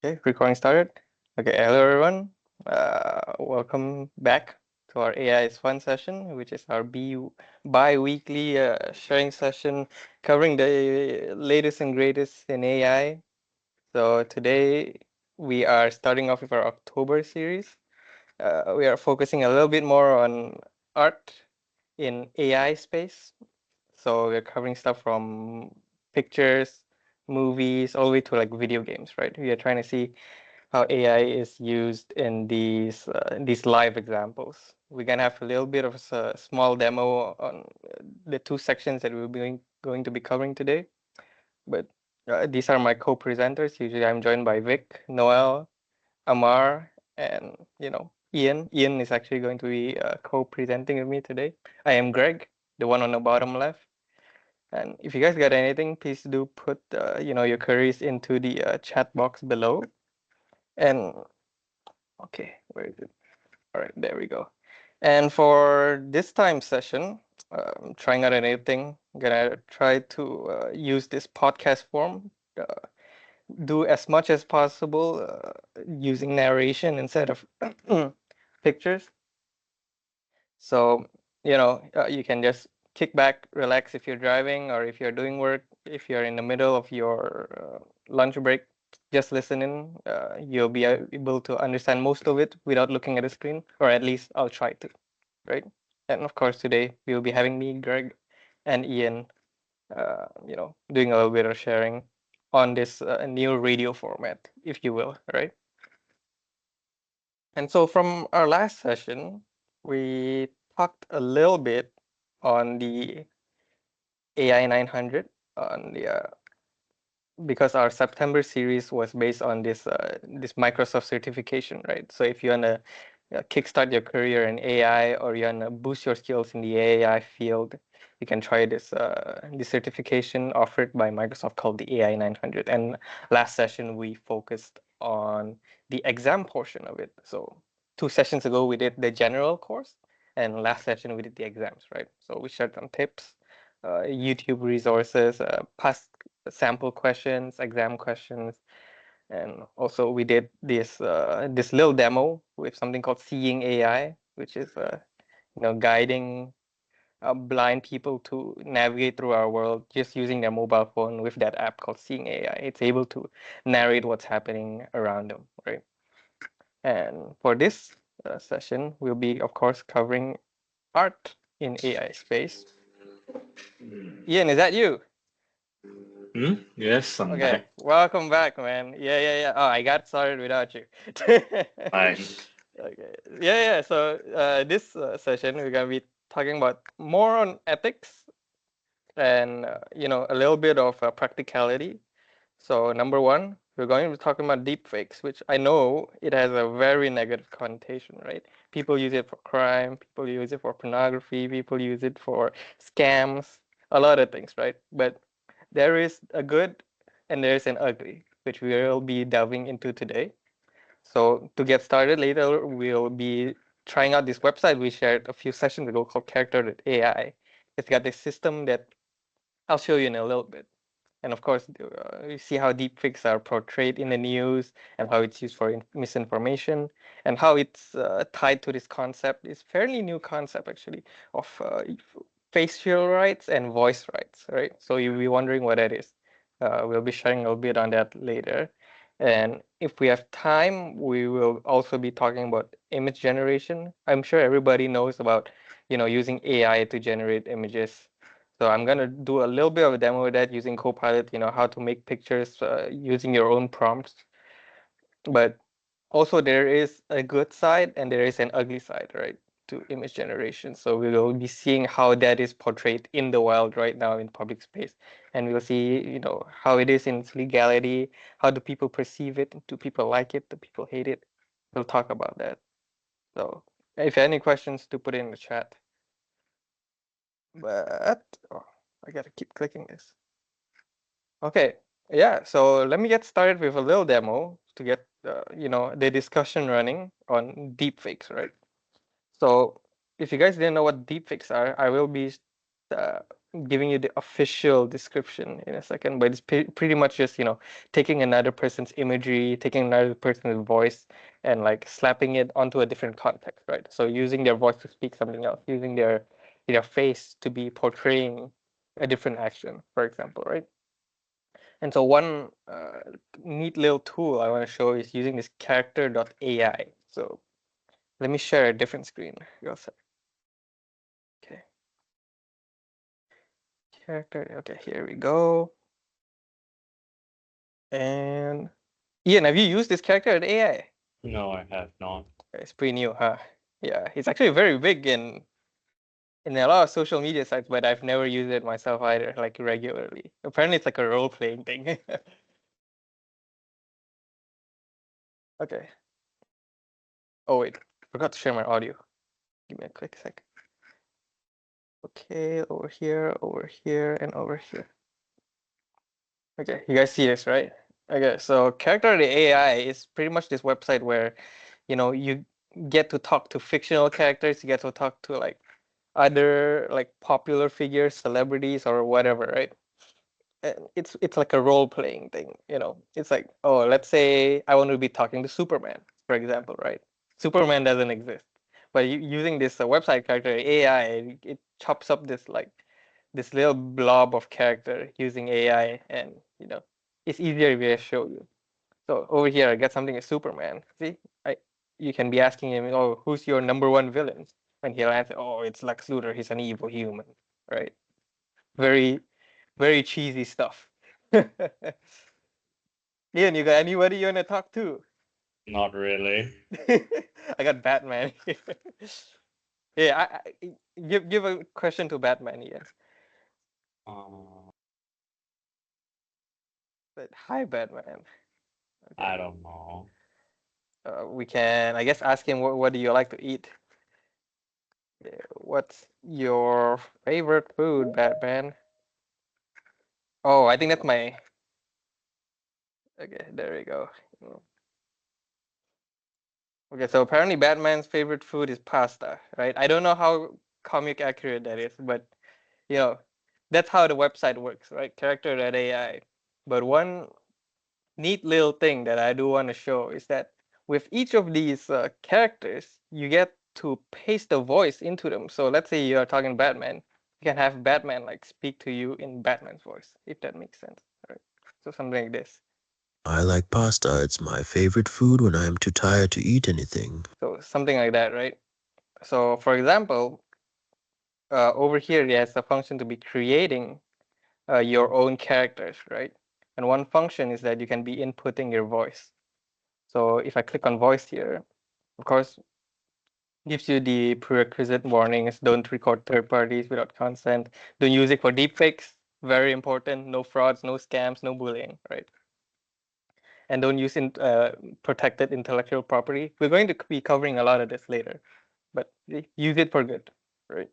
Okay, recording started. Okay, hello everyone. Welcome back to our AI is Fun session, which is our bi-weekly sharing session covering the latest and greatest in AI. So today we are starting off with our October series. We are focusing a little bit more on art in AI space. So we're covering stuff from pictures, movies, all the way to like video games, right? We are trying to see how AI is used in these live examples. We're gonna have a little bit of a small demo on the two sections that we're going to be covering today. But these are my co-presenters. Usually, I'm joined by Vic, Noel, Amar, and Ian. Ian is actually going to be co-presenting with me today. I am Greg, the one on the bottom left. And if you guys got anything, please do put your queries into the chat box below. And okay, where is it? All right, there we go. And for this time session, I'm trying out a new thing. I'm gonna try to use this podcast form, uh, do as much as possible using narration instead of pictures. So, you can just kick back, relax if you're driving or if you're doing work, if you're in the middle of your lunch break, just listen in. You'll be able to understand most of it without looking at the screen, or at least I'll try to, right? And of course, today we'll be having me, Greg, and Ian, doing a little bit of sharing on this new radio format, if you will, right? And so from our last session, we talked a little bit on the AI 900 on the because our September series was based on this Microsoft certification, right? So if you wanna kickstart your career in AI or you wanna boost your skills in the AI field, you can try this certification offered by Microsoft called the AI 900. And last session we focused on the exam portion of it. So 2 sessions ago we did the general course, and last session we did the exams, right? So we shared some tips, YouTube resources, past sample questions, exam questions, and also we did this little demo with something called Seeing AI, which is guiding blind people to navigate through our world just using their mobile phone with that app called Seeing AI. It's able to narrate what's happening around them, right? And for this session, we'll be, of course, covering art in AI space. Ian, is that you? Yes, I'm Okay, back. welcome back, man. Yeah. Oh, I got started without you. Fine. Okay. Yeah. So this session we're gonna be talking about more on ethics and a little bit of practicality. So number one, we're going to be talking about deepfakes, which I know it has a very negative connotation, right? People use it for crime, people use it for pornography, people use it for scams, a lot of things, right? But there is a good and there's an ugly, which we will be delving into today. So to get started later, we'll be trying out this website we shared a few sessions ago called Character.ai. It's got this system that I'll show you in a little bit. And of course, you see how deepfakes are portrayed in the news and how it's used for misinformation and how it's tied to this concept. It's fairly new concept actually of facial rights and voice rights, right? So you'll be wondering what that is. We'll be sharing a little bit on that later. And if we have time, we will also be talking about image generation. I'm sure everybody knows about, using AI to generate images. So I'm gonna do a little bit of a demo of that using Copilot, how to make pictures using your own prompts. But also there is a good side and there is an ugly side, right, to image generation. So we will be seeing how that is portrayed in the wild right now in public space. And we'll see, how it is in its legality, how do people perceive it, do people like it, do people hate it? We'll talk about that. So if any questions, to put it in the chat. But I gotta keep clicking this. Okay, yeah, so let me get started with a little demo to get the discussion running on deepfakes, right? So if you guys didn't know what deepfakes are, I will be giving you the official description in a second, but it's pretty much just, taking another person's imagery, taking another person's voice, and like slapping it onto a different context, right? So using their voice to speak something else, using their face to be portraying a different action, for example, right? And so one neat little tool I want to show is using this character.ai. So let me share a different screen. Okay. Character. Okay, here we go. And Ian, have you used this character.ai? No, I have not. It's pretty new, huh? Yeah, it's actually very big in a lot of social media sites, but I've never used it myself either, like regularly. Apparently, it's like a role-playing thing. Okay. Oh wait, forgot to share my audio. Give me a quick sec. Okay, over here, and over here. Okay, you guys see this, right? Okay, so character.ai is pretty much this website where, you get to talk to fictional characters, you get to talk to like other like popular figures, celebrities, or whatever, right? And it's like a role playing thing, It's like, oh, let's say I want to be talking to Superman, for example, right? Superman doesn't exist, but using this website character AI, it chops up this little blob of character using AI, and it's easier if I show you. So over here, I get something as Superman. See, I you can be asking him, oh, who's your number one villain? And he'll answer, oh, it's Lex Luthor. He's an evil human, right? Very, very cheesy stuff. Ian, you got anybody you wanna talk to? Not really. I got Batman here. Yeah, give a question to Batman, Ian. Uh, But, hi, Batman. Okay. I don't know. We can, I guess, ask him what do you like to eat? What's your favorite food, Batman? Oh, I think that's my. Okay, there we go. Okay, so apparently Batman's favorite food is pasta, right? I don't know how comic accurate that is, but you know, that's how the website works, right? Character.ai. But one neat little thing that I do want to show is that with each of these characters, you get to paste the voice into them. So let's say you are talking Batman, you can have Batman like speak to you in Batman's voice, if that makes sense. Right? So something like this. I like pasta. It's my favorite food when I am too tired to eat anything. So something like that, right? So for example, over here, it has a function to be creating your own characters, right? And one function is that you can be inputting your voice. So if I click on voice here, of course, gives you the prerequisite warnings. Don't record third parties without consent. Don't use it for deepfakes. Very important. No frauds, no scams, no bullying, right? And don't use protected intellectual property. We're going to be covering a lot of this later, but use it for good, right?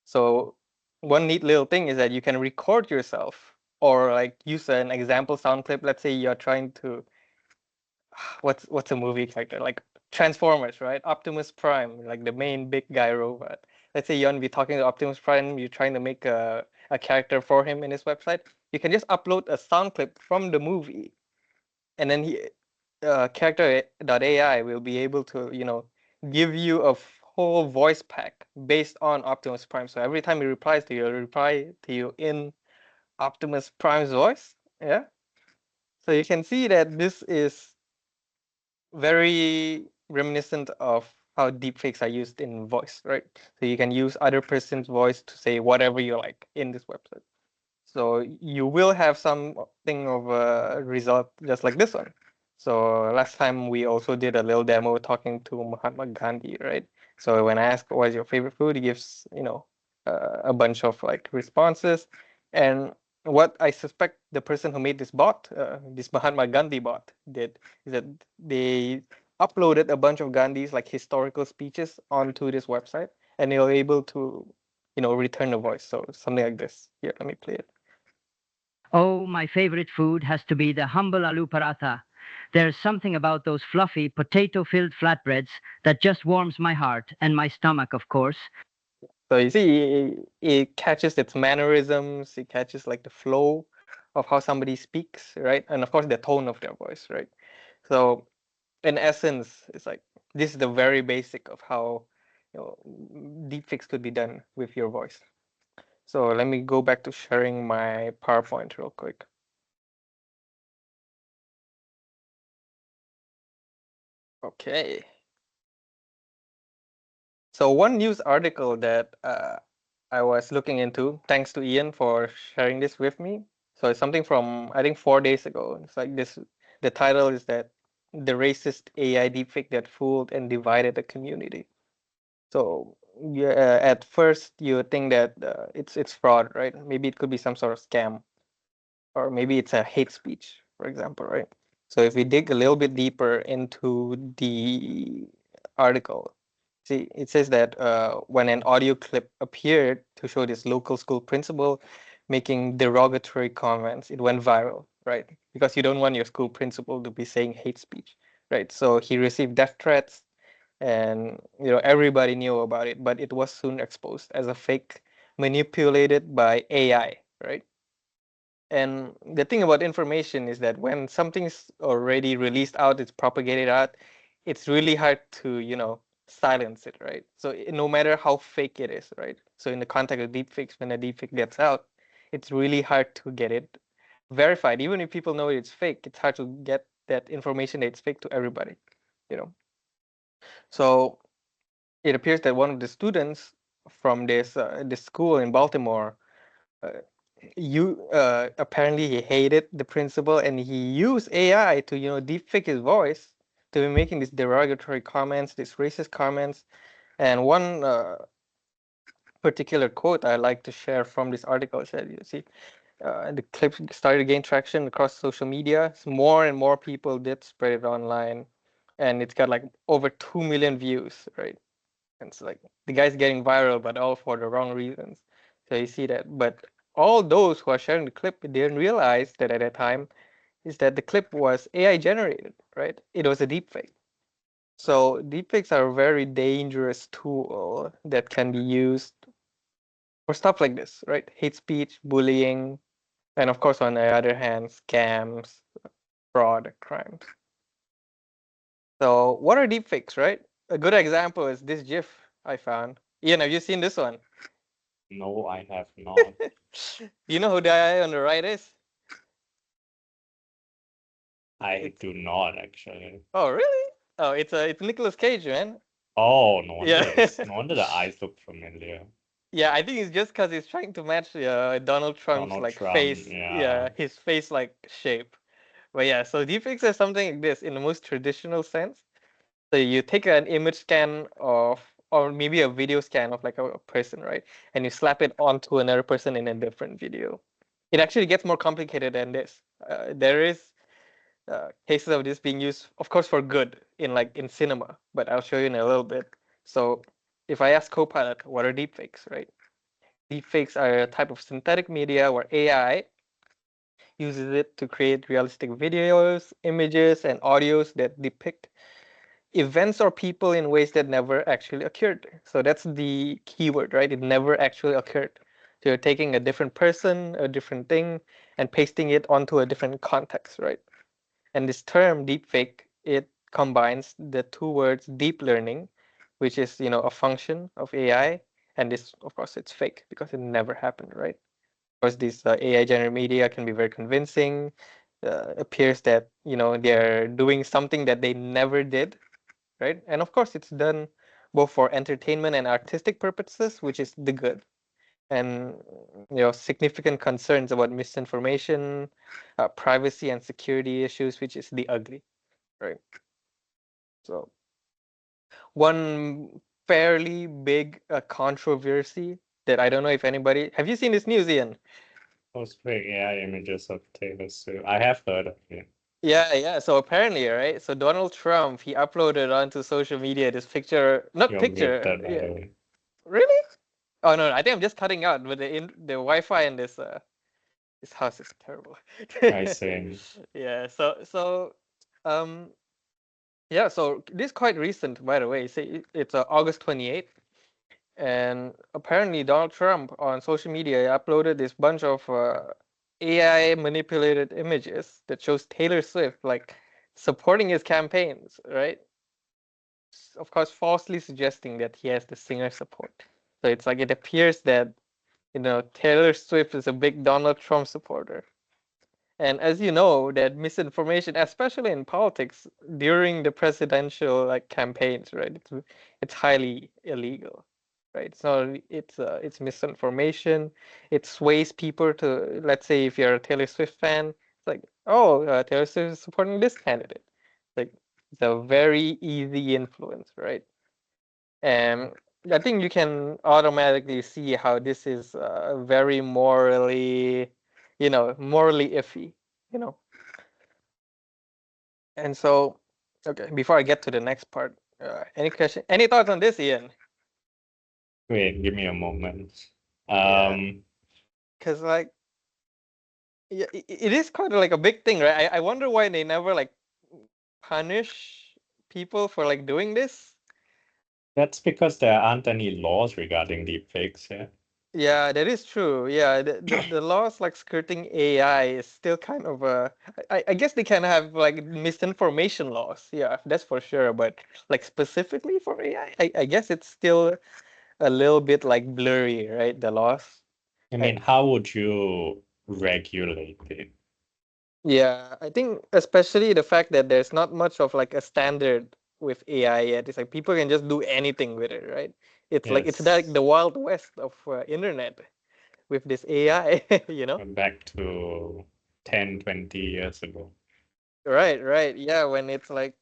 So one neat little thing is that you can record yourself or like use an example sound clip. Let's say you're trying to what's a movie character like Transformers, right? Optimus Prime, like the main big guy robot. Let's say you want to be talking to Optimus Prime, you're trying to make a character for him in his website. You can just upload a sound clip from the movie, and then character.ai will be able to give you a whole voice pack based on Optimus Prime. So every time he replies to you, he'll reply to you in Optimus Prime's voice. Yeah. So you can see that this is very reminiscent of how deepfakes are used in voice, right? So you can use other person's voice to say whatever you like in this website. So you will have something of a result just like this one. So last time we also did a little demo talking to Mahatma Gandhi, right? So when I ask what is your favorite food, he gives, a bunch of like responses. And what I suspect the person who made this bot, this Mahatma Gandhi bot, did is that they uploaded a bunch of Gandhi's like historical speeches onto this website, and they were able to, return a voice. So something like this. Here, let me play it. Oh, my favorite food has to be the humble aloo paratha. There's something about those fluffy, potato-filled flatbreads that just warms my heart and my stomach, of course. So you see, it catches its mannerisms, it catches like the flow of how somebody speaks, right? And of course, the tone of their voice, right? So in essence, it's like this is the very basic of how deepfakes could be done with your voice. So let me go back to sharing my PowerPoint real quick. Okay. So one news article that I was looking into, thanks to Ian for sharing this with me. So it's something from I think 4 days ago. It's like this. The title is that the racist AI deepfake that fooled and divided the community. So yeah, at first you think that it's fraud, right? Maybe it could be some sort of scam, or maybe it's a hate speech, for example, right? So if we dig a little bit deeper into the article, see, it says that when an audio clip appeared to show this local school principal making derogatory comments, it went viral, right? Because you don't want your school principal to be saying hate speech, right? So he received death threats, and everybody knew about it, but it was soon exposed as a fake manipulated by AI, right? And the thing about information is that when something's already released out, it's propagated out, it's really hard to, silence it, right? So no matter how fake it is, right? So in the context of deepfakes, when a deepfake gets out, it's really hard to get it verified. Even if people know it's fake, it's hard to get that information that it's fake to everybody, you know. So it appears that one of the students from this school in Baltimore, uh, you apparently he hated the principal, and he used AI to deepfake his voice to be making these derogatory comments, these racist comments. And one particular quote I like to share from this article said, you see, the clip started to gain traction across social media. So more and more people did spread it online, and it's got like over 2 million views, right? And it's like the guy's getting viral, but all for the wrong reasons. So you see that. But all those who are sharing the clip didn't realize that at that time is that the clip was AI generated, right? It was a deepfake. So deepfakes are a very dangerous tool that can be used for stuff like this, right? Hate speech, bullying, and of course, on the other hand, scams, fraud, crimes. So what are deepfakes, right? A good example is this GIF I found. Ian, have you seen this one? No, I have not. You know who the guy on the right is? I do not actually. Oh, really? Oh, it's Nicolas Cage, man. Oh, no wonder Yeah. no wonder the eyes look familiar. Yeah, I think it's just because he's trying to match Donald Trump's Donald like Trump, face. yeah. Yeah, his face like shape. But yeah, so deepfakes are something like this in the most traditional sense. So you take an image scan of, or maybe a video scan of like a person, right? And you slap it onto another person in a different video. It actually gets more complicated than this. There is cases of this being used, of course, for good in cinema, but I'll show you in a little bit. So if I ask Copilot, what are deepfakes, right? Deepfakes are a type of synthetic media where AI uses it to create realistic videos, images, and audios that depict events or people in ways that never actually occurred. So that's the keyword, right? It never actually occurred. So you're taking a different person, a different thing, and pasting it onto a different context, right? And this term deepfake, it combines the two words deep learning, which is a function of AI, and this, of course, it's fake because it never happened, right? Of course, these AI generated media can be very convincing. Appears that they're doing something that they never did, right? And of course, it's done both for entertainment and artistic purposes, which is the good, and significant concerns about misinformation, privacy and security issues, which is the ugly, right? So one fairly big controversy that I don't know if anybody have you seen this news, Ian? Those fake AI images of Taylor Swift. I have heard of it. Yeah. So apparently, right? So Donald Trump, he uploaded onto social media this picture, not You're picture, muted, by yeah. the way. Really? Oh no, I think I'm just cutting out with the Wi-Fi in this house is terrible. I see. Yeah. So um yeah. So this is quite recent, by the way. Say it's August 28th, And apparently Donald Trump on social media uploaded this bunch of AI manipulated images that shows Taylor Swift like supporting his campaigns, right? Of course, falsely suggesting that he has the singer support. So it's like it appears that Taylor Swift is a big Donald Trump supporter. And as you know, that misinformation, especially in politics during the presidential like campaigns, right? It's highly illegal, right? It's not it's misinformation. It sways people to, let's say if you're a Taylor Swift fan, it's like, oh, Taylor Swift is supporting this candidate. Like it's a very easy influence, right? And I think you can automatically see how this is very morally, morally iffy, you know. And so, okay, before I get to the next part, any thoughts on this, Ian? Wait, give me a moment. Yeah, Um, because like, yeah, it is kind of like a big thing, right? I wonder why they never like punish people for like doing this. that's because there aren't any laws regarding deepfakes. Yeah. Yeah, that is true. Yeah, the laws like skirting AI is still kind of I guess they can have like misinformation laws. Yeah, that's for sure. But like specifically for AI, I guess it's still a little bit like blurry, right? The laws. I I, mean, how would you regulate it? yeah, I think especially the fact that there's not much of like a standard with AI yet. It's like people can just do anything with it, right? It's like it's like Yes, the wild west of internet with this AI, you know? back to 10, 20 years ago. Right, right. Yeah, when it's like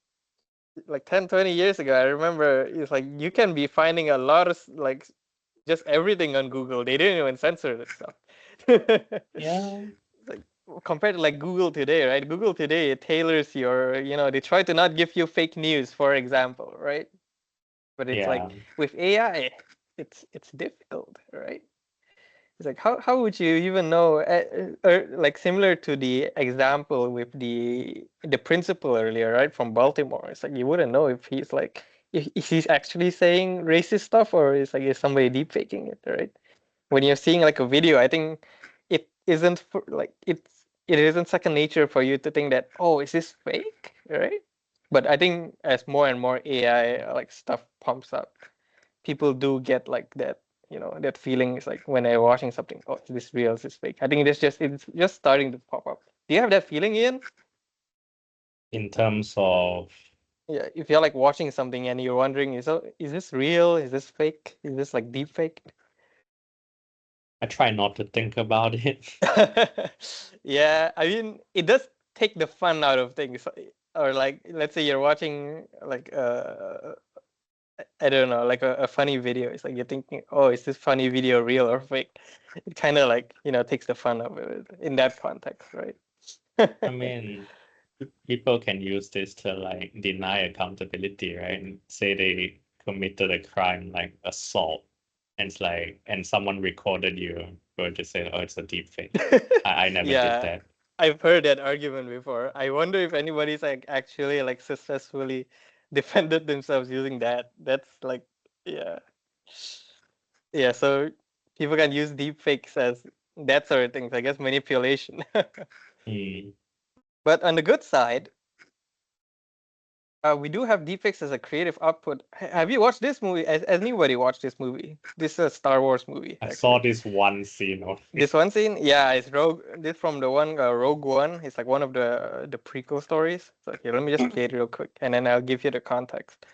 10, 20 years ago, I remember it's like you can be finding a lot of like just everything on Google. They didn't even censor this stuff. Yeah, Like compared to like Google today, right? Google today it tailors they try to not give you fake news, for example, right? But it's yeah. like with AI, it's difficult, right? It's like how would you even know, or like similar to the example with the principal earlier, right, from Baltimore. It's like you wouldn't know if he's like if he's actually saying racist stuff or it's like is somebody deep faking it, right? When you're seeing like a video, I think it isn't second nature for you to think that, oh, is this fake, right? But I think as more and more AI like stuff pumps up, people do get like that, that feeling is like when they're watching something, oh, is this real, is this fake? I think it's just starting to pop up. Do you have that feeling, Ian? In terms of, Yeah, if you're like watching something and you're wondering, is this real, is this fake, is this like deep fake? I try not to think about it. Yeah, I mean it does take the fun out of things. Or like let's say you're watching like I don't know, like a funny video. It's like you're thinking, oh, is this funny video real or fake? It kind of like, takes the fun of it in that context, right? I mean, people can use this to like deny accountability, right? And say they committed a crime like assault, and it's like, and someone recorded you, go just say, oh, it's a deep fake. I never did Yeah, that. I've heard that argument before. I wonder if anybody's like actually like successfully defended themselves using that. That's like, yeah. Yeah, so people can use deepfakes as that sort of things, I guess manipulation. Hmm. But on the good side, we do have deepfakes as a creative output. Have you watched this movie? Has anybody watched this movie? This is a Star Wars movie, I saw actually. this one scene of This it. one scene, yeah, it's Rogue. This from the one Rogue One. It's like one of the prequel stories. So here, let me just play it real quick, and then I'll give you the context.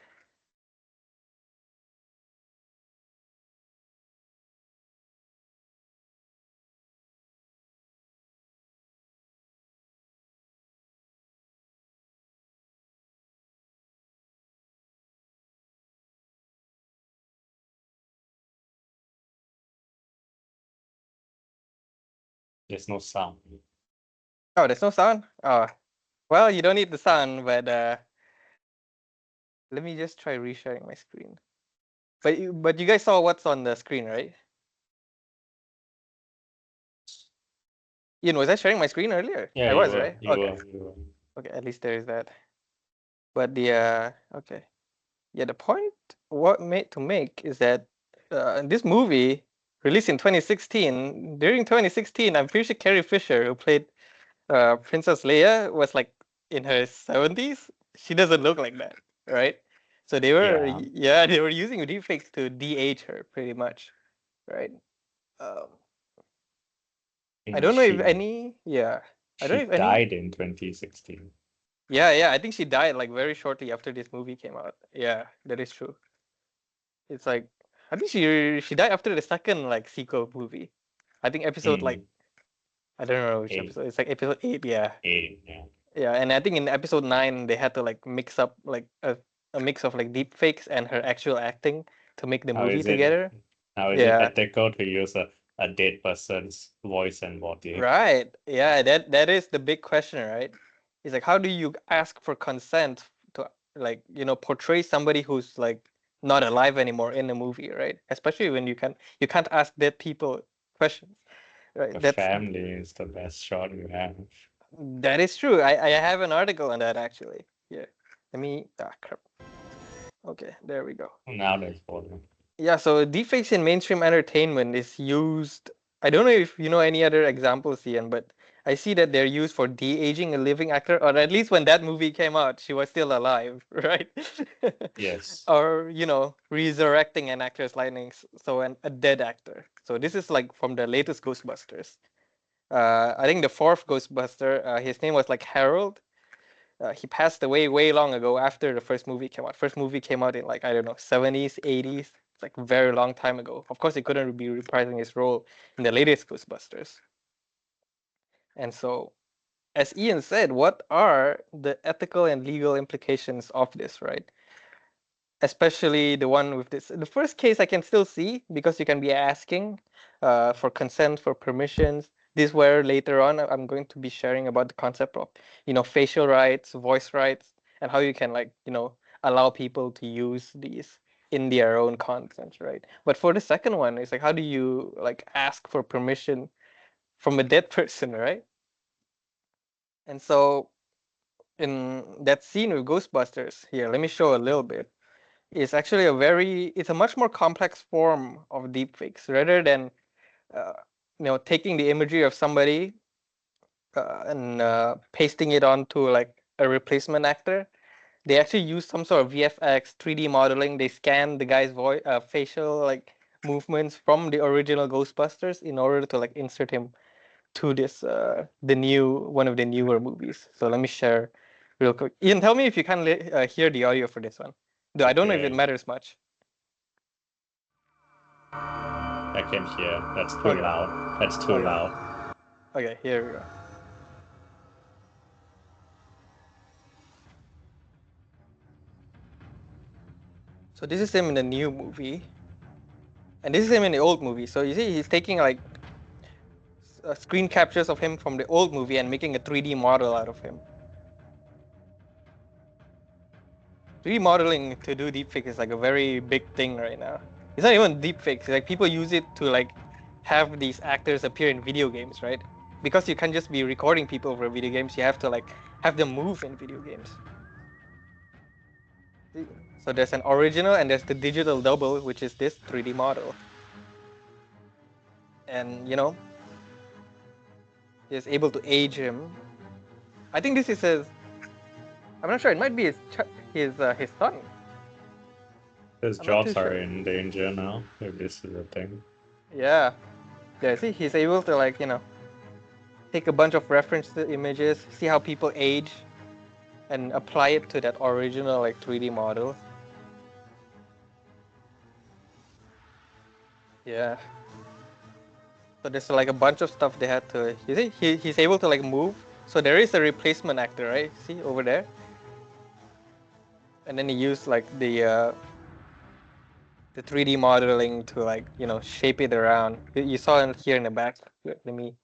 There's no sound. Oh, there's no sound. Oh, well, you don't need the sound, but let me just try resharing my screen. But you guys saw what's on the screen, right? Was I sharing my screen earlier? Yeah, I you was, were, right? you Okay. were, you were. Okay, at least there is that. But the okay. Yeah, the point what made to make is that this movie released in 2016. During 2016, I'm pretty sure Carrie Fisher, who played Princess Leia, was like in her 70s. She doesn't look like that, right? So they were, Yeah. yeah, they were using deepfakes to de-age her pretty much, right? Um, I And don't know if she any, yeah, I don't know she if any, died in 2016. yeah, I think she died like very shortly after this movie came out. Yeah, that is true. It's like I think she died after the second like sequel movie. I think episode like Mm, I don't know which eight, episode. It's like episode 8, yeah. eight, yeah. Yeah, and I think in episode 9 they had to like mix up like a mix of like deep fakes and her actual acting to make the How movie is it together. now is it Yeah. ethical to use a dead person's voice and body? Right. Yeah, that is the big question, right? It's like how do you ask for consent to like, portray somebody who's like not alive anymore in a movie, right? Especially when you can't ask dead people questions, right? The That's family is the best shot you have. that is true. I have an article on that actually. Yeah. Let me crap. Okay, there we go. Now there's one. Yeah, so deepfakes in mainstream entertainment is used. I don't know if you know any other examples, Ian, but I see that they're used for de-aging a living actor, or at least when that movie came out, she was still alive, right? Yes. Or, resurrecting an actor's likeness, so a dead actor. So this is like from the latest Ghostbusters. I think the fourth Ghostbuster, his name was like Harold. He passed away way long ago after the first movie came out. First movie came out in like I don't know 70s, 80s. It's like a very long time ago. Of course, he couldn't be reprising his role in the latest Ghostbusters. And so, as Ian said, what are the ethical and legal implications of this, right? Especially the one with this. The first case I can still see because you can be asking for consent, for permissions. This where later on I'm going to be sharing about the concept of facial rights, voice rights, and how you can like allow people to use these in their own content, right? But for the second one, it's like how do you like ask for permission from a dead person, right? And so in that scene with Ghostbusters, here, let me show a little bit. It's a much more complex form of deepfakes rather than uh, taking the imagery of somebody and pasting it onto like a replacement actor. They actually use some sort of VFX 3D modeling. They scan the guy's voice facial like movements from the original Ghostbusters in order to like insert him to this the new one of the newer movies. So let me share real quick. Ian, tell me if you can hear the audio for this one. Though I don't know if it Okay. matters much. I can hear. That's too Okay. loud. That's too Okay. loud. Okay, here we go. So this is him in the new movie, and this is him in the old movie. So you see, he's taking like screen captures of him from the old movie and making a 3D model out of him. 3D modeling to do deepfake is like a very big thing right now. It's not even deepfakes. Like people use it to like have these actors appear in video games, right? Because you can't just be recording people for video games. You have to like have them move in video games. So there's an original and there's the digital double, which is this 3D model. And is able to age him. I think this is his. I'm not sure. It might be his son. His I'm not jobs too are sure. in danger now, if this is a thing. Yeah. Yeah. See, he's able to like take a bunch of reference images, see how people age, and apply it to that original like 3D model. Yeah. So there's like a bunch of stuff they had to. You see, he's able to like move. So there is a replacement actor, right? See over there. And then he used like the 3D modeling to like shape it around. You saw it here in the back. Let me.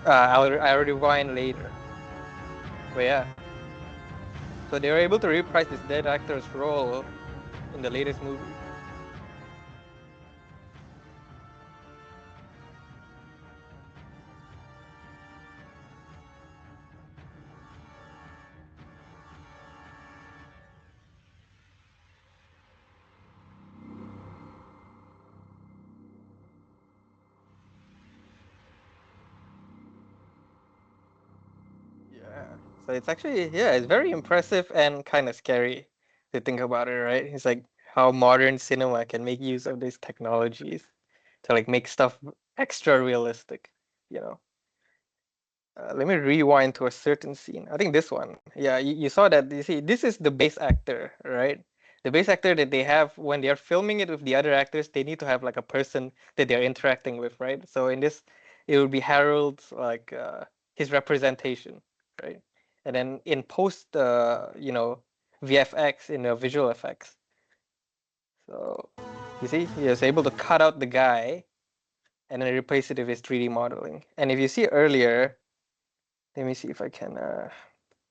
I'll rewind later. But yeah, so they were able to reprise this dead actor's role in the latest movie. So it's actually, yeah, it's very impressive and kind of scary to think about it, right? It's like how modern cinema can make use of these technologies to like make stuff extra realistic, you know. Let me rewind to a certain scene. I think this one. Yeah, you saw that. You see, this is the base actor, right? The base actor that they have when they are filming it with the other actors, they need to have like a person that they're interacting with, right? So in this, it would be Harold's like his representation, right? And then in post, VFX in the visual effects. So you see, he was able to cut out the guy and then replace it with his 3D modeling. And if you see earlier, let me see if I can.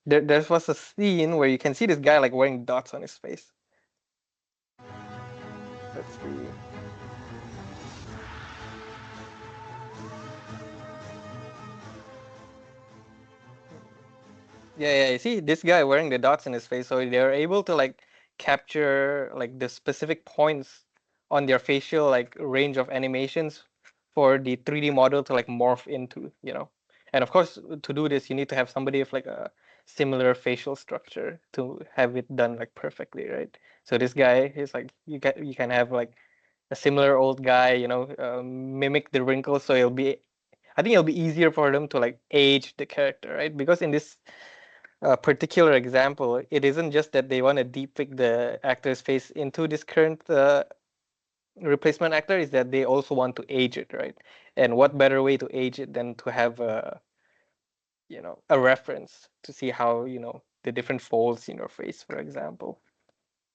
There was a scene where you can see this guy like wearing dots on his face. Let's see. Yeah, you see this guy wearing the dots in his face, so they're able to like capture like the specific points on their facial like range of animations for the 3D model to like morph into, you know. And of course, to do this, you need to have somebody with like a similar facial structure to have it done like perfectly, right? So this guy is like you can have like a similar old guy, mimic the wrinkles, so I think it'll be easier for them to like age the character, right? Because in this particular example, it isn't just that they want to deepfake the actor's face into this current replacement actor, is that they also want to age it, right? And what better way to age it than to have a reference to see how, the different folds in your face, for example.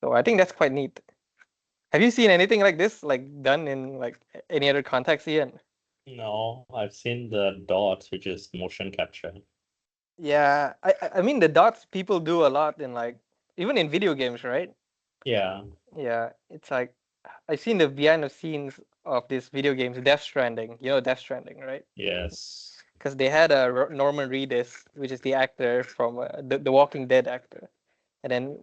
So I think that's quite neat. Have you seen anything like this, like done in like any other context, Ian? No, I've seen the dots, which is motion capture. Yeah, I mean the dots people do a lot in like even in video games, right? Yeah, Yeah, it's like I've seen the behind the scenes of these video games, Death Stranding. You know Death Stranding, right? yes, Because they had a Norman Reedus, which is the actor from the Walking Dead actor, and then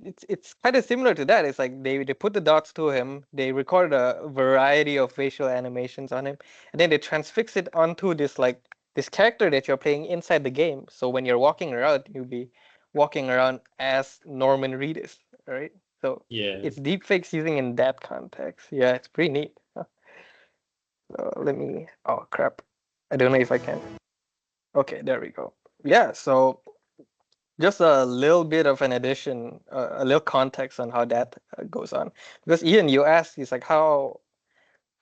it's kind of similar to that. It's like they put the dots to him, they record a variety of facial animations on him, and then they transfix it onto this character that you're playing inside the game. So when you're walking around, you'll be walking around as Norman Reedus, right? So yeah. it's deepfakes using in that context. Yeah, it's pretty neat. So let me. Oh crap! I don't know if I can. Okay, there we go. Yeah. So just a little bit of an addition, a little context on how that goes on. Because Ian, you asked, he's like, how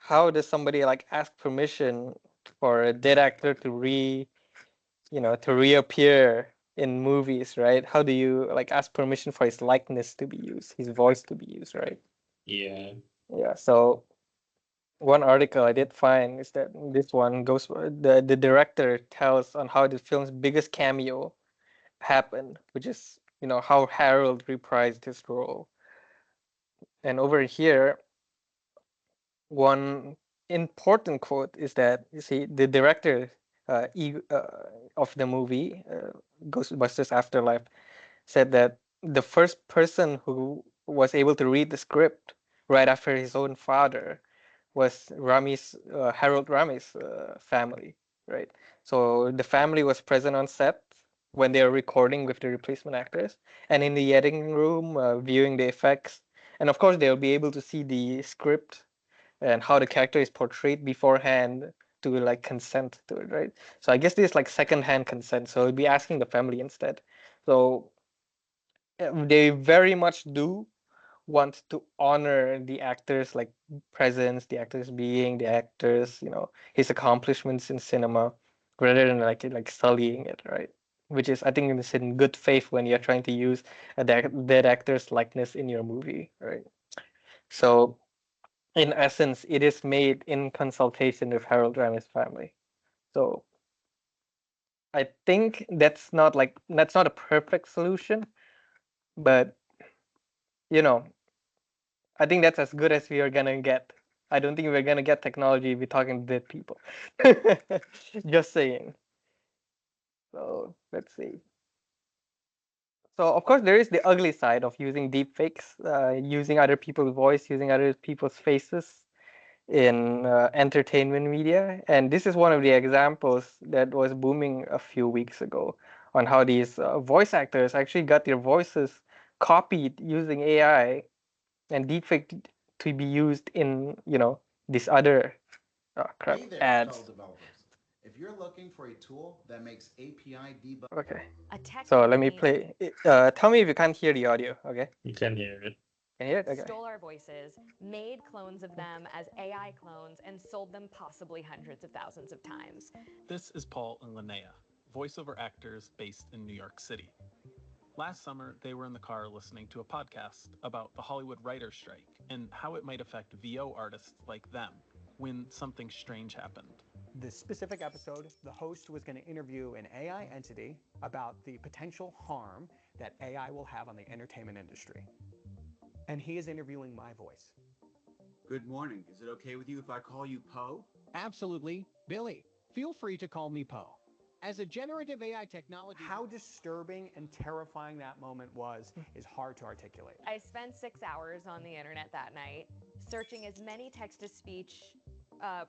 does somebody like ask permission for a dead actor to to reappear in movies, right? How do you like ask permission for his likeness to be used, his voice to be used, right? Yeah, Yeah. So one article I did find is that this one goes the director tells on how the film's biggest cameo happened, which is how Harold reprised his role. And over here, one important quote is that you see the director of the movie Ghostbusters Afterlife said that the first person who was able to read the script right after his own father was Harold Ramis' family, right? So the family was present on set when they were recording with the replacement actors, and in the editing room, viewing the effects, and of course they'll be able to see the script and how the character is portrayed beforehand to like consent to it, right? So I guess this is like second-hand consent. So it'll be asking the family instead. So they very much do want to honor the actors like presence, the actors being the actors, his accomplishments in cinema, rather than like sullying it, right? Which is I think it's in good faith when you're trying to use a dead actor's likeness in your movie, right? So in essence, it is made in consultation with Harold Ramis' family. So I think that's not a perfect solution, but you know, I think that's as good as we are gonna get. I don't think we're gonna get technology if we're talking to dead people. Just saying. So let's see. So of course there is the ugly side of using deepfakes, using other people's voice, using other people's faces in entertainment media. And this is one of the examples that was booming a few weeks ago on how these voice actors actually got their voices copied using AI and deepfake to be used in, this other crap Hey there, fellow ads. developers. If you're looking for a tool that makes API debug. Okay, A tech so let me company play. Tell me if you can't hear the audio. Okay, You can hear it. can you hear it? Okay. stole our voices, made clones of them as AI clones, and sold them possibly hundreds of thousands of times. This is Paul and Linnea, voiceover actors based in New York City. Last summer, they were in the car listening to a podcast about the Hollywood writer's strike and how it might affect VO artists like them when something strange happened. This specific episode, the host was going to interview an AI entity about the potential harm that AI will have on the entertainment industry. And he is interviewing my voice. Good morning. Is it okay with you if I call you Poe? Absolutely. Billy, feel free to call me Poe. As a generative AI technology, how disturbing and terrifying that moment was is hard to articulate. I spent 6 hours on the internet that night, searching as many text-to-speech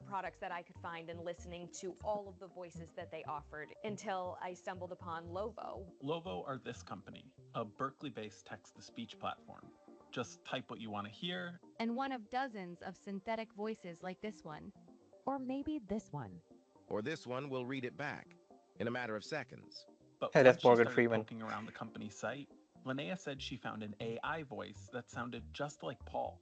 products that I could find and listening to all of the voices that they offered until I stumbled upon Lovo. Lovo are this company, a Berkeley-based text-to-speech platform. Just type what you want to hear, and one of dozens of synthetic voices like this one. Or maybe this one. Or this one will read it back in a matter of seconds. but Yeah, that's once she Morgan started Freeman. poking around the company's site, Linnea said she found an AI voice that sounded just like Paul.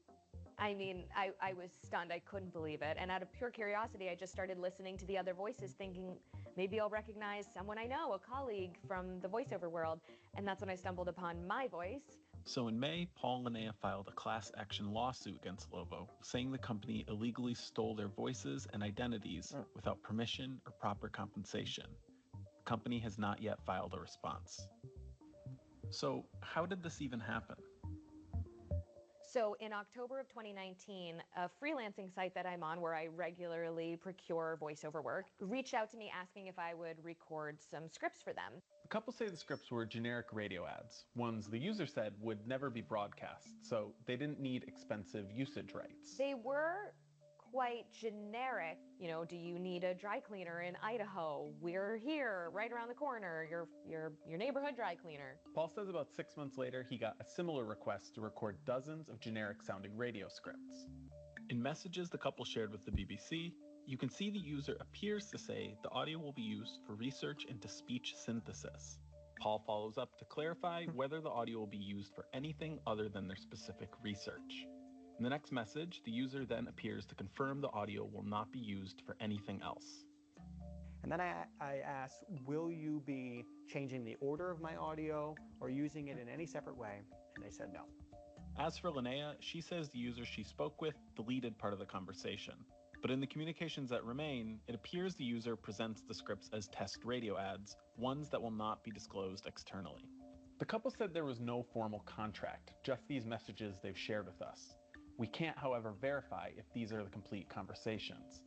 I mean, I was stunned. I couldn't believe it. And out of pure curiosity, I just started listening to the other voices, thinking maybe I'll recognize someone I know, a colleague from the voiceover world. And that's when I stumbled upon my voice. So in May, Paul and Linnea filed a class action lawsuit against Lovo, saying the company illegally stole their voices and identities without permission or proper compensation. The company has not yet filed a response. So how did this even happen? So in October of 2019, a freelancing site that I'm on where I regularly procure voiceover work reached out to me asking if I would record some scripts for them. The couple say the scripts were generic radio ads, ones the user said would never be broadcast, so they didn't need expensive usage rights. They were quite generic. Do you need a dry cleaner in Idaho? We're here, right around the corner. Your neighborhood dry cleaner. Paul says about 6 months later, he got a similar request to record dozens of generic sounding radio scripts. In messages the couple shared with the BBC, you can see the user appears to say the audio will be used for research into speech synthesis. Paul follows up to clarify whether the audio will be used for anything other than their specific research. In the next message, the user then appears to confirm the audio will not be used for anything else. And then I asked, will you be changing the order of my audio or using it in any separate way? And they said no. As for Linnea, she says the user she spoke with deleted part of the conversation. But in the communications that remain, it appears the user presents the scripts as test radio ads, ones that will not be disclosed externally. The couple said there was no formal contract, just these messages they've shared with us. We can't, however, verify if these are the complete conversations.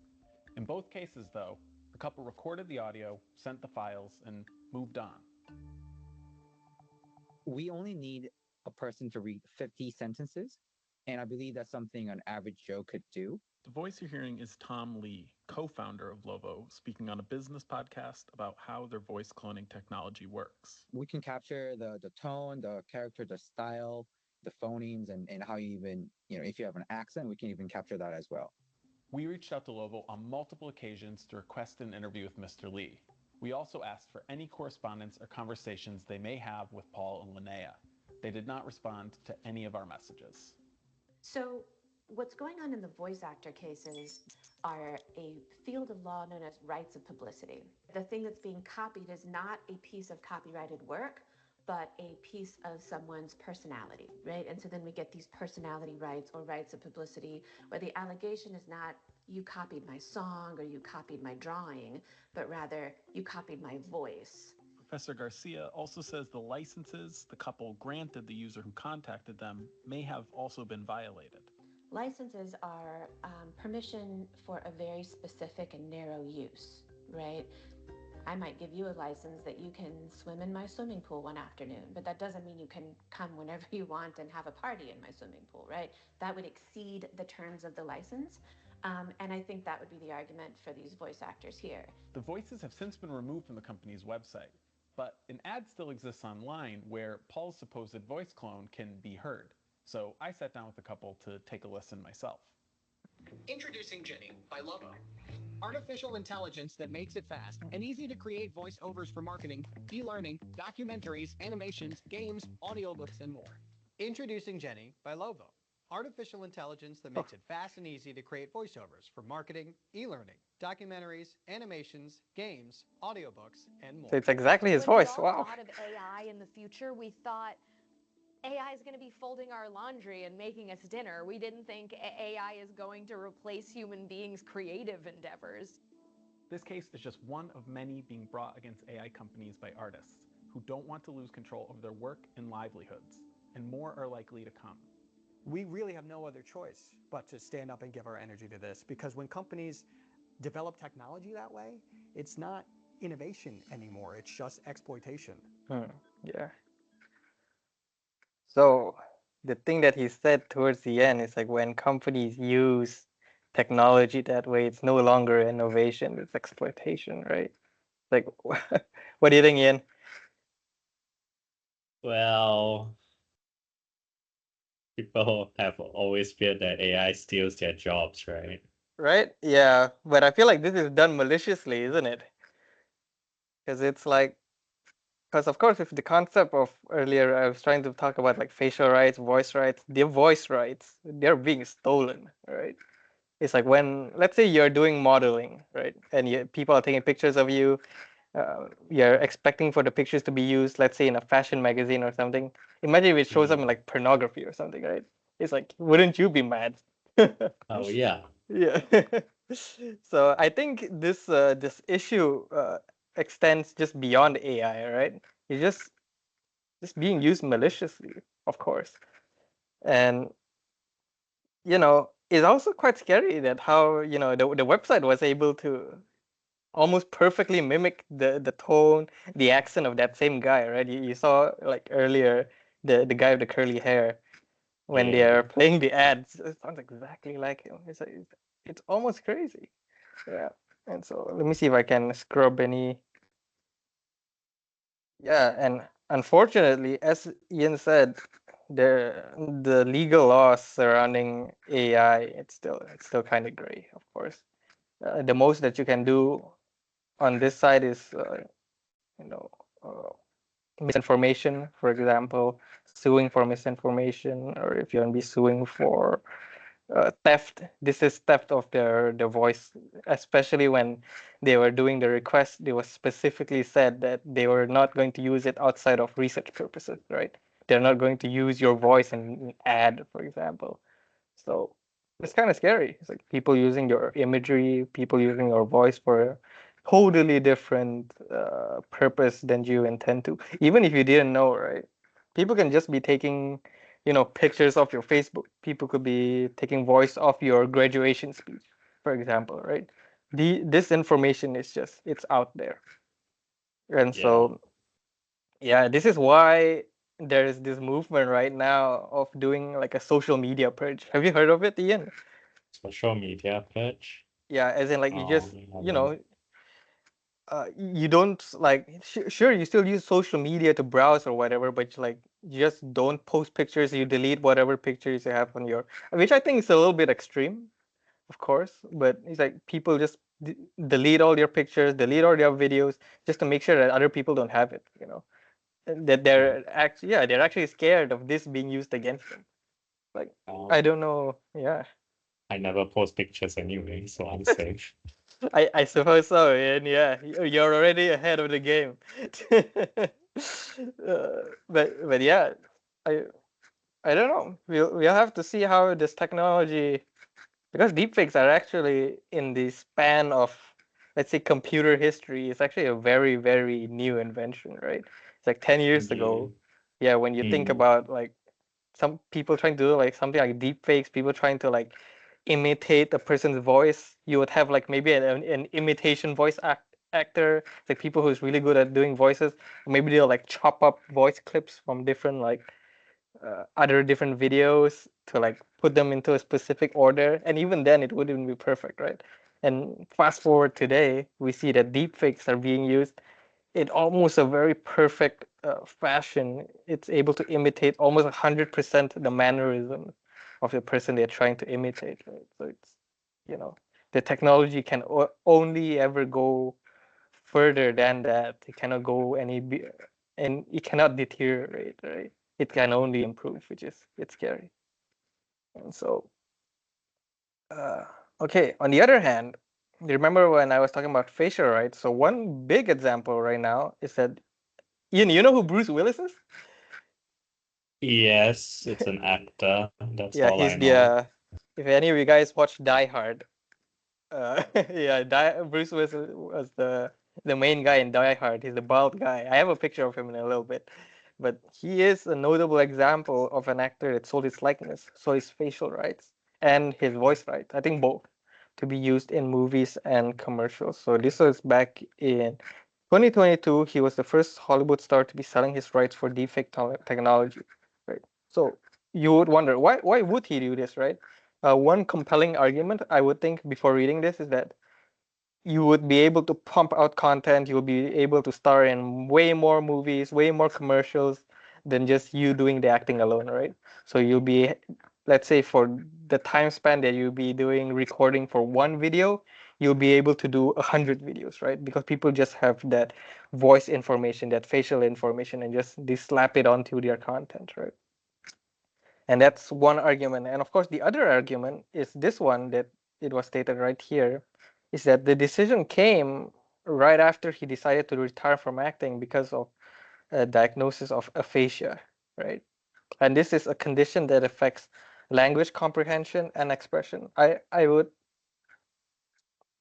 In both cases, though, the couple recorded the audio, sent the files, and moved on. We only need a person to read 50 sentences, and I believe that's something an average Joe could do. The voice you're hearing is Tom Lee, co-founder of Lovo, speaking on a business podcast about how their voice cloning technology works. We can capture the tone, the character, the style, the phonemes, and how you even, if you have an accent, we can even capture that as well. We reached out to Lovo on multiple occasions to request an interview with Mr. Lee. We also asked for any correspondence or conversations they may have with Paul and Linnea. They did not respond to any of our messages. So what's going on in the voice actor cases are a field of law known as rights of publicity. The thing that's being copied is not a piece of copyrighted work, but a piece of someone's personality, right? And so then we get these personality rights or rights of publicity, where the allegation is not you copied my song or you copied my drawing, but rather you copied my voice. Professor Garcia also says the licenses the couple granted the user who contacted them may have also been violated. Licenses are permission for a very specific and narrow use, right? I might give you a license that you can swim in my swimming pool one afternoon, but that doesn't mean you can come whenever you want and have a party in my swimming pool, right? That would exceed the terms of the license. And I think that would be the argument for these voice actors here. The voices have since been removed from the company's website, but an ad still exists online where Paul's supposed voice clone can be heard. So I sat down with the couple to take a listen myself. Introducing Jenny by Lovo. Artificial intelligence that makes it fast and easy to create voiceovers for marketing, e-learning, documentaries, animations, games, audiobooks, and more. Introducing Jenny by Lovo. Artificial intelligence that makes it fast and easy to create voiceovers for marketing, e-learning, documentaries, animations, games, audiobooks, and more. So it's exactly his When we voice. all Wow. thought of AI in the future, we thought AI is going to be folding our laundry and making us dinner. We didn't think AI is going to replace human beings' creative endeavors. This case is just one of many being brought against AI companies by artists who don't want to lose control of their work and livelihoods, and more are likely to come. We really have no other choice but to stand up and give our energy to this, because when companies develop technology that way, it's not innovation anymore, it's just exploitation. Yeah. So the thing that he said towards the end is like when companies use technology that way, it's no longer innovation, it's exploitation, right? Like, what do you think, Ian? Well, people have always feared that AI steals their jobs, right? Right? Yeah, but I feel like this is done maliciously, isn't it? Because it's like, because of course, if the concept of earlier, I was trying to talk about like facial rights, their voice rights, they're being stolen, right? It's like when, let's say you're doing modeling, right? And people are taking pictures of you. You're expecting for the pictures to be used, let's say in a fashion magazine or something. Imagine if it shows up in like pornography or something, right? It's like, wouldn't you be mad? Oh yeah. Yeah. So I think this issue extends just beyond AI, right? It's just being used maliciously, of course. And it's also quite scary that how the website was able to almost perfectly mimic the tone, the accent of that same guy, right? You saw like earlier the guy with the curly hair when they Yeah. are playing the ads. It sounds exactly like him. It's almost crazy. Yeah. And so let me see if I can scrub any. Yeah, and unfortunately, as Ian said, the legal laws surrounding AI, it's still kind of gray, of course. The most that you can do on this side is you know uh, misinformation, for example, suing for misinformation, or if you want to be suing for theft. This is theft of their voice, especially when they were doing the request. They was specifically said that they were not going to use it outside of research purposes, right? They're not going to use your voice in an ad, for example. So it's kind of scary. It's like people using your imagery, people using your voice for a totally different purpose than you intend to. Even if you didn't know, right? People can just be taking, pictures of your Facebook. People could be taking voice of your graduation speech, for example, right? This information is just it's out there, and Yeah. so yeah, this is why there is this movement right now of doing like a social media purge. Have you heard of it, Ian? Social media purge. Yeah, as in like you Oh, just, I don't. you don't like sure you still use social media to browse or whatever, but like you just don't post pictures. You delete whatever pictures you have on your, which I think is a little bit extreme, of course. But it's like people just delete all your pictures, delete all your videos, just to make sure that other people don't have it. And that they're actually scared of this being used against them. Like I Um, don't know, yeah. I never post pictures anyway, so I'm safe. I suppose so, and yeah, you're already ahead of the game. But yeah, I I don't know. We'll have to see how this technology, because deepfakes are actually in the span of, let's say, computer history. It's actually a very very new invention, right? It's like 10 years Yeah. ago. Yeah, when you think Mm. about like some people trying to do like something like deepfakes, people trying to like imitate a person's voice. You would have like maybe an imitation voice actor, like people who's really good at doing voices. Maybe they'll like chop up voice clips from different like other different videos to like put them into a specific order, and even then it wouldn't be perfect, right? And fast forward today, we see that deepfakes are being used in almost a very perfect fashion. It's able to imitate almost 100% the mannerism of the person they're trying to imitate, right? So it's, you know, the technology can only ever go further than that. It cannot go and it cannot deteriorate, right? It can only improve, which is it's scary. And so, okay. On the other hand, remember when I was talking about facial, right? So one big example right now is that Ian, you know who Bruce Willis is? Yes, it's an actor. That's Yeah, all he's I the know. if any of you guys watch Die Hard, yeah, Bruce was the main guy in Die Hard. He's the bald guy. I have a picture of him in a little bit, but he is a notable example of an actor that sold his likeness, so his facial rights and his voice rights. I think both to be used in movies and commercials. So this was back in 2022. He was the first Hollywood star to be selling his rights for deepfake technology, right? So you would wonder why would he do this, right? One compelling argument I would think before reading this is that you would be able to pump out content. You would be able to star in way more movies, way more commercials than just you doing the acting alone, right? So you'll be, let's say, for the time span that you'll be doing recording for one video, you'll be able to do 100 videos, right? Because people just have that voice information, that facial information, and just they slap it onto their content, right? And that's one argument. And of course, the other argument is this one that it was stated right here is that the decision came right after he decided to retire from acting because of a diagnosis of aphasia, right? And this is a condition that affects language comprehension and expression. I would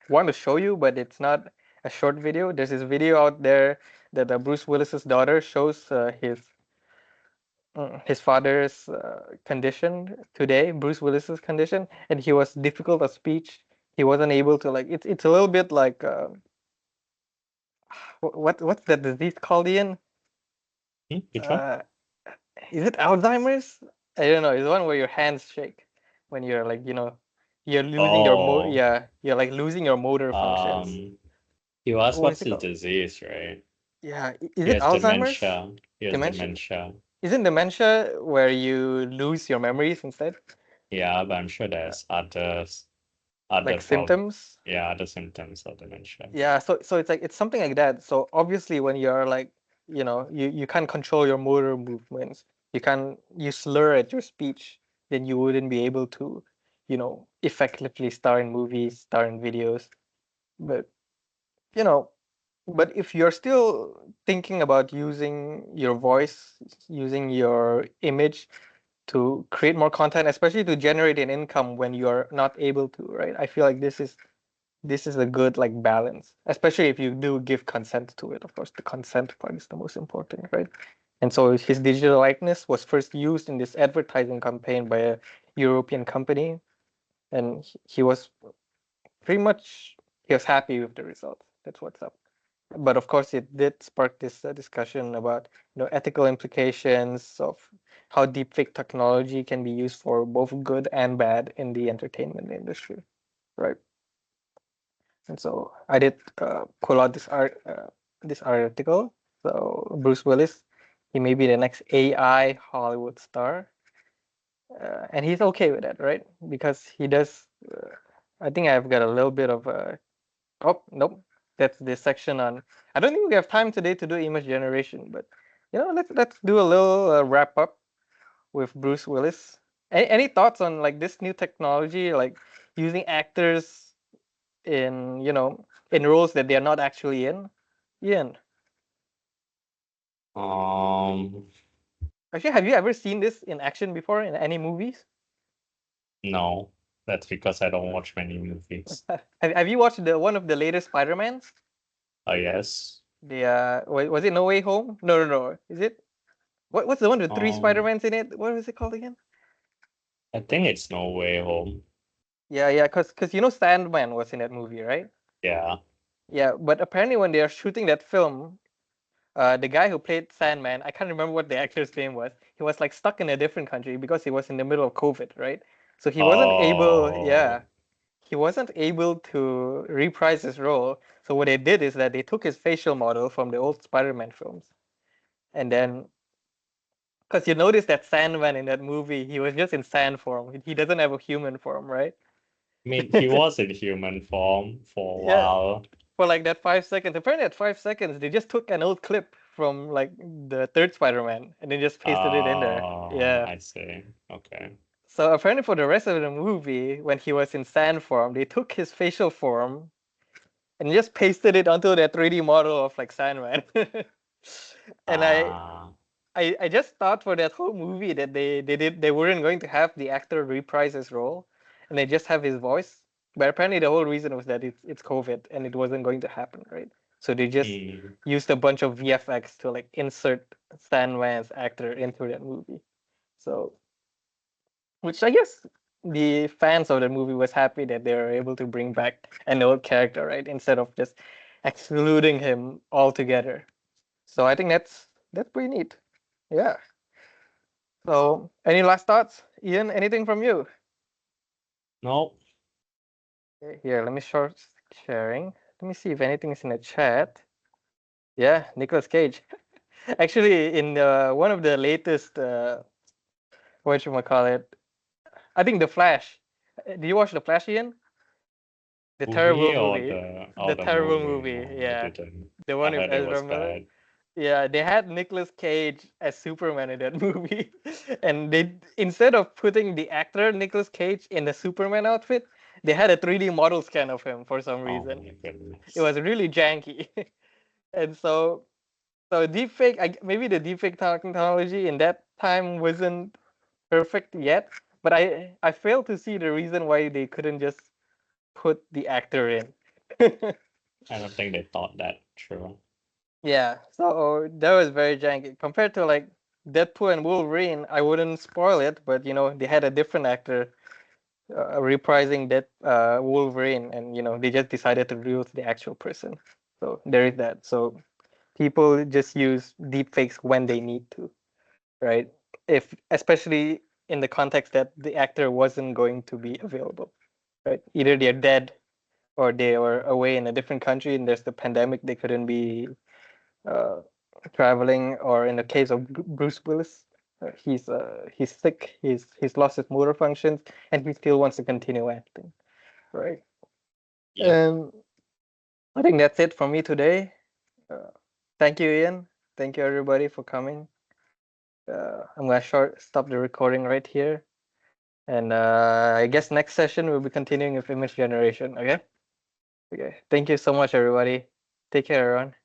want to show you, but it's not a short video. There's this video out there that Bruce Willis's daughter shows his father's condition today, Bruce Willis's condition, and he was difficult of speech. He wasn't able to like. It's a little bit like what's that disease called, Ian? Which one? Is it Alzheimer's? I don't know. It's the one where your hands shake when you're like you're losing your Oh, yeah, you're like losing your motor functions. um, you asked What is what's it his called? disease, right? Yeah, is He it has Alzheimer's? dementia. He has Dementia? dementia. Isn't dementia where you lose your memories instead? Yeah, but I'm sure there's other Like prob symptoms? yeah, other symptoms of dementia. Yeah, so it's like it's something like that. So obviously when you're like, you can't control your motor movements, you slur at your speech, then you wouldn't be able to, effectively star in movies, star in videos. But you know, but if you're still thinking about using your voice, using your image to create more content, especially to generate an income when you're not able to, right? I feel like this is a good like balance, especially if you do give consent to it. Of course, the consent part is the most important, right? And so his digital likeness was first used in this advertising campaign by a European company, and he was pretty much he was happy with the results. That's what's up. But of course, it did spark this discussion about ethical implications of how deepfake technology can be used for both good and bad in the entertainment industry, right? And so I did pull out this article. So Bruce Willis, he may be the next AI Hollywood star, and he's okay with that, right? Because he does. I think I've got a little bit of a. Oh nope, that's the section on. I don't think we have time today to do image generation, but let's do a little wrap up with Bruce Willis. Any thoughts on like this new technology, like using actors in roles that they are not actually in. Ian, Um, actually, have you ever seen this in action before in any movies? no, that's because I don't watch many movies. Have you watched the one of the latest Spider-Mans? Oh, yes. The was it No Way Home? No, no, no. Is it what's the one with three Um, Spider-Mans in it? What was it called again? I think it's No Way Home. Yeah, yeah, cause Sandman was in that movie, right? Yeah. Yeah, but apparently when they are shooting that film, the guy who played Sandman, I can't remember what the actor's name was. He was like stuck in a different country because he was in the middle of COVID, right? So he wasn't able, yeah, Oh, he wasn't able to reprise his role. So what they did is that they took his facial model from the old Spider-Man films, and then because you notice that Sandman in that movie, he was just in sand form. He doesn't have a human form, right? I mean, he was in human form for a Yeah, while. for like that 5 seconds. Apparently, at 5 seconds, they just took an old clip from like the third Spider-Man and then just pasted it in there. Oh, Yeah. I see. Okay. So apparently, for the rest of the movie, when he was in sand form, they took his facial form and just pasted it onto that 3D model of like Sandman. And Ah, I just thought for that whole movie that they weren't going to have the actor reprise his role, and they just have his voice. But apparently the whole reason was that it's COVID and it wasn't going to happen, right? So they just mm, used a bunch of VFX to like insert Sandman's actor into that movie. So, which I guess the fans of the movie was happy that they were able to bring back an old character, right? Instead of just excluding him altogether. So I think that's pretty neat. Yeah. So, any last thoughts, Ian? Anything from you? no. Okay, here, let me start sharing. Let me see if anything is in the chat. Yeah, Nicolas Cage. Actually, in one of the latest, what you call it? I think The Flash. Do you watch The Flash, Ian? The Movie terrible or movie. the The terrible movie? movie. No, I Yeah, didn't. the I one with heard it Ezra was Miller. bad. Yeah, they had Nicolas Cage as Superman in that movie, and they instead of putting the actor Nicolas Cage in the Superman outfit, they had a 3D model scan of him for some Oh reason. my It goodness. was really janky, and so deepfake. Maybe the deepfake technology in that time wasn't perfect yet, but I failed to see the reason why they couldn't just put the actor in. I don't think they thought that through. Yeah, so that was very janky compared to like Deadpool and Wolverine. I wouldn't spoil it, but they had a different actor reprising that Wolverine, and they just decided to use the actual person. So there is that. So people just use deepfakes when they need to, right? If especially in the context that the actor wasn't going to be available, right? Either they're dead or they were away in a different country and there's the pandemic, they couldn't be uh, traveling, or in the case of Bruce Willis, he's sick, he's lost his motor functions, and he still wants to continue acting, right? Yeah. And I think that's it for me today. Uh, Thank you, Ian. Thank you, everybody, for coming. I'm gonna stop the recording right here, and I guess next session we'll be continuing with image generation. Okay. Okay. Thank you so much, everybody. Take care, everyone.